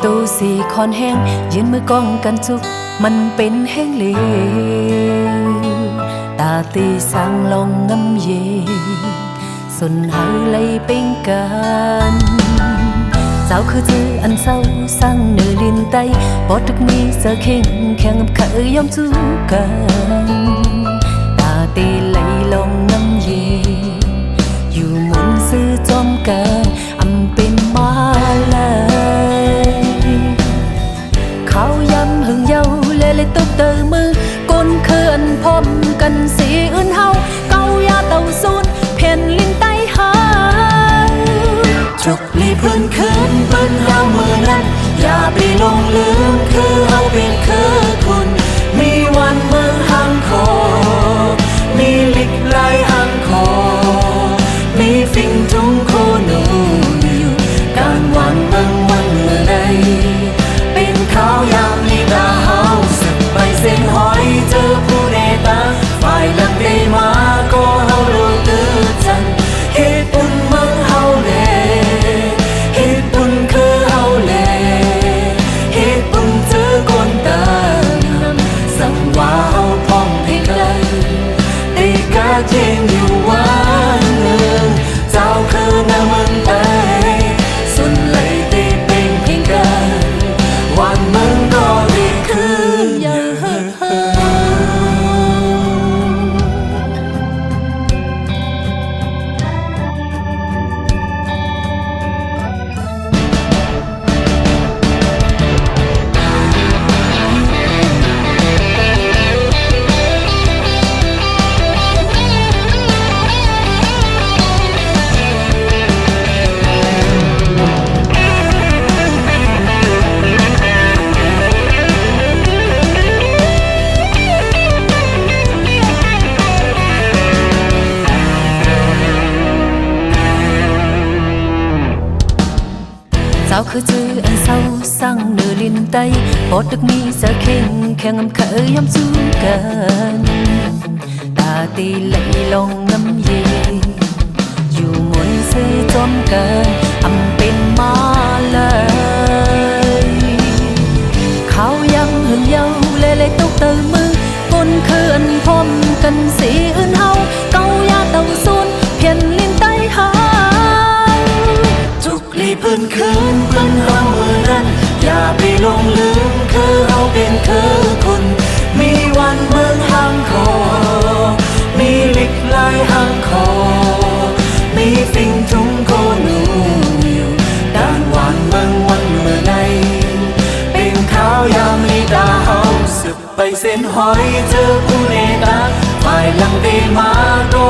ตูสีคอนแห้งยืนมือกองกันจุกมันเป็นแห้งเหลวตาตีสร้างลองงำเยส่วนหายเลยเป็นกันเจ้าคือจืออันเศร้าสร้างเนื้อลินไตบอดทุกมีเสือเข่งแข่งกับเขายอมสู้กันตาตีไหลลองงำเยอยู่หมุนซื้อจอมกันอำเป็นมาเลยเขาย้ำหึงเย้าเลยตบเตอมือก้นเขื่อนพร้อมกันสีอื่นเฮาเกายาเต่าซูนเพียนลิ้นไตหาจุกลีพื้นคืนเปิ้นเฮามือนั้นอย่าไปลงลืมคือเฮาเป็นคือคุณมีวันเมืองหังคอมีลิกไหลหังคอมีฟิงทุงโคโนอยู่การวันเมืองวันเมื่อใดเป็นข้าวยามลีตาเฮาสึกไปเส้นหอยเจอผู้เนตาฝ่ายหลังได้มาก็เฮาโลตื้อจันเหตุปุ่นเมืองเฮาแลเหตุปุ่นคือเฮาแลเหตุปุ่นเจอคนตามสั่งว่าเฮาพ้องให้ไกลได้กะเจงอยู่วันหนึ่งเจ้าคือหน้าเมืองไทยสุดเลยได้เป็นเพียงกันวันเมืองก็ได้คืนอย่าเจ้าคือจืออันเศร้าสร้างเนื้อลินไตปอดดึกมีเสือเข่งแข่งกับเขายอมสู้กันตาตีไหลลองน้ำเยอยู่หมุนซื้อจอมกันอำเป็นมาเลยเขายังหึงเย้าเลยตกเตอมือก้นเขื่อนพร้อมกันสีอื่นเฮาเกายาเต่าซูนเพียนลิ้นไตหาจุกลีพื้นคืนเปิ้นเฮามือนั้นอย่าไปลงลืมคือเฮาเป็นคือคุณมีวันเมืองหังคอมีลิกไหลหังคอมีฟิงทุงโคนูอยู่ด้านวันเมืองวันเมื่อใดเป็นข้าวยามลีตาเฮาสึกไปเส้นหอยเจอผู้เนตาฝ่ายหลังได้มาก็